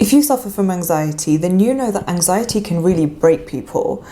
If you suffer from anxiety, then you know that anxiety can really break people.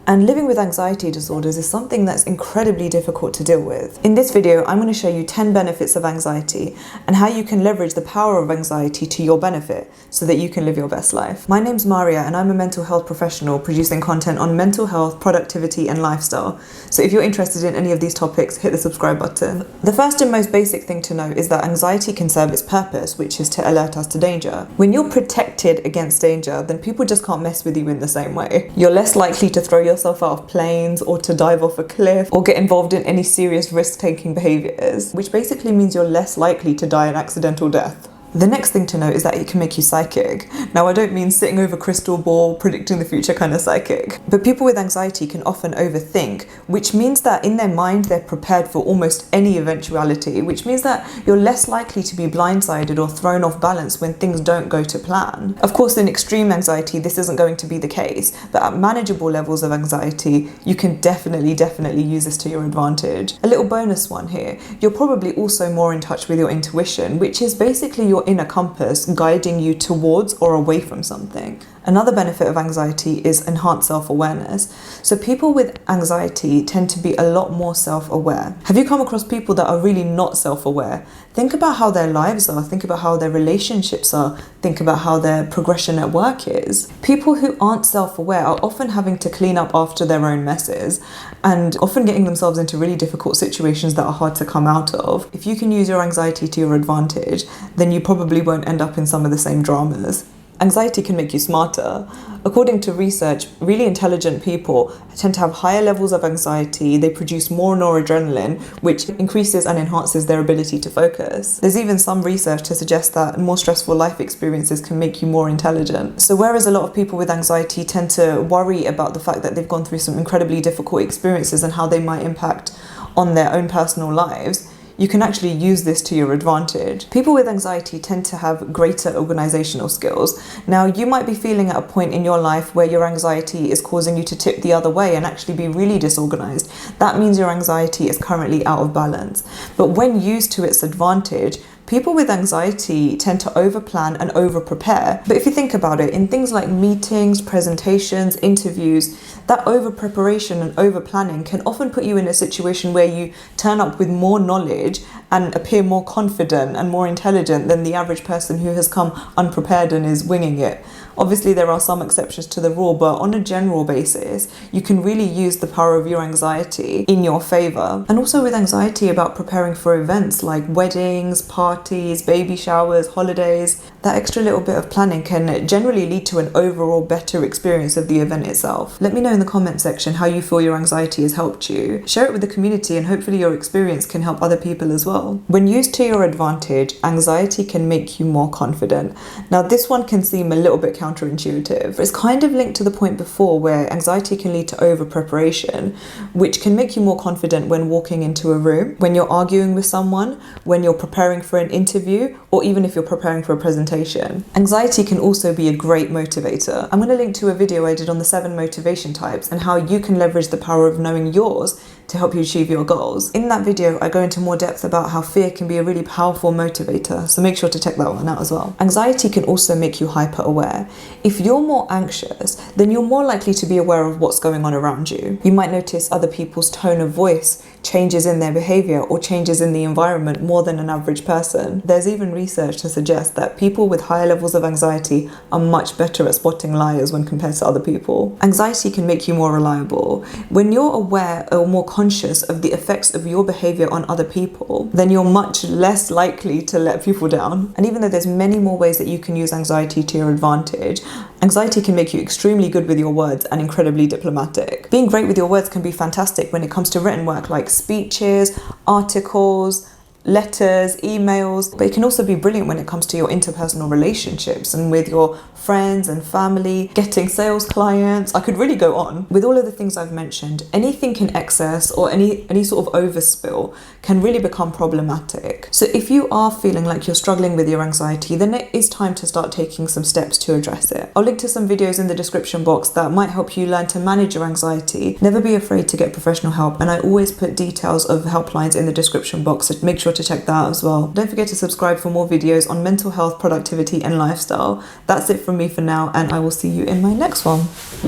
And living with anxiety disorders is something that's incredibly difficult to deal with. In this video, I'm going to show you 10 benefits of anxiety and how you can leverage the power of anxiety to your benefit so that you can live your best life. My name's Maria and I'm a mental health professional producing content on mental health, productivity and lifestyle. So if you're interested in any of these topics, hit the subscribe button. The first and most basic thing to know is that anxiety can serve its purpose, which is to alert us to danger. When you're protected against danger, then people just can't mess with you in the same way. You're less likely to throw yourself out of planes or to dive off a cliff or get involved in any serious risk-taking behaviours, which basically means you're less likely to die an accidental death. The next thing to know is that it can make you psychic. Now, I don't mean sitting over a crystal ball, predicting the future kind of psychic, but people with anxiety can often overthink, which means that in their mind, they're prepared for almost any eventuality, which means that you're less likely to be blindsided or thrown off balance when things don't go to plan. Of course, in extreme anxiety, this isn't going to be the case, but at manageable levels of anxiety, you can definitely use this to your advantage. A little bonus one here, you're probably also more in touch with your intuition, which is basically your inner compass guiding you towards or away from something. Another benefit of anxiety is enhanced self-awareness. So people with anxiety tend to be a lot more self-aware. Have you come across people that are really not self-aware? Think about how their lives are, think about how their relationships are, think about how their progression at work is. People who aren't self-aware are often having to clean up after their own messes and often getting themselves into really difficult situations that are hard to come out of. If you can use your anxiety to your advantage, then you probably won't end up in some of the same dramas. Anxiety can make you smarter. According to research, really intelligent people tend to have higher levels of anxiety. They produce more noradrenaline, which increases and enhances their ability to focus. There's even some research to suggest that more stressful life experiences can make you more intelligent. So whereas a lot of people with anxiety tend to worry about the fact that they've gone through some incredibly difficult experiences and how they might impact on their own personal lives, you can actually use this to your advantage. People with anxiety tend to have greater organizational skills. Now, you might be feeling at a point in your life where your anxiety is causing you to tip the other way and actually be really disorganized. That means your anxiety is currently out of balance. But when used to its advantage, people with anxiety tend to overplan and over-prepare. But if you think about it, in things like meetings, presentations, interviews, that over-preparation and over-planning can often put you in a situation where you turn up with more knowledge and appear more confident and more intelligent than the average person who has come unprepared and is winging it. Obviously, there are some exceptions to the rule, but on a general basis, you can really use the power of your anxiety in your favor. And also with anxiety about preparing for events like weddings, parties, baby showers, holidays, that extra little bit of planning can generally lead to an overall better experience of the event itself. Let me know in the comment section how you feel your anxiety has helped you. Share it with the community and hopefully your experience can help other people as well. When used to your advantage, anxiety can make you more confident. Now, this one can seem a little bit counterintuitive. It's kind of linked to the point before where anxiety can lead to over preparation, which can make you more confident when walking into a room, when you're arguing with someone, when you're preparing for an interview, or even if you're preparing for a presentation. Anxiety can also be a great motivator. I'm going to link to a video I did on the 7 motivation types and how you can leverage the power of knowing yours to help you achieve your goals. In that video, I go into more depth about how fear can be a really powerful motivator, so make sure to check that one out as well. Anxiety can also make you hyper-aware. If you're more anxious, then you're more likely to be aware of what's going on around you. You might notice other people's tone of voice, changes in their behavior, or changes in the environment more than an average person. There's even research to suggest that people with higher levels of anxiety are much better at spotting liars when compared to other people. Anxiety can make you more reliable. When you're aware or more conscious of the effects of your behavior on other people, then you're much less likely to let people down. And even though there's many more ways that you can use anxiety to your advantage, anxiety can make you extremely good with your words and incredibly diplomatic. Being great with your words can be fantastic when it comes to written work like speeches, articles, letters, emails, but it can also be brilliant when it comes to your interpersonal relationships and with your friends and family, getting sales clients. I could really go on. With all of the things I've mentioned, anything in excess or any sort of overspill can really become problematic. So if you are feeling like you're struggling with your anxiety, then it is time to start taking some steps to address it. I'll link to some videos in the description box that might help you learn to manage your anxiety. Never be afraid to get professional help, and I always put details of helplines in the description box, so make sure to check that out as well. Don't forget to subscribe for more videos on mental health, productivity, and lifestyle. That's it from me for now, and I will see you in my next one.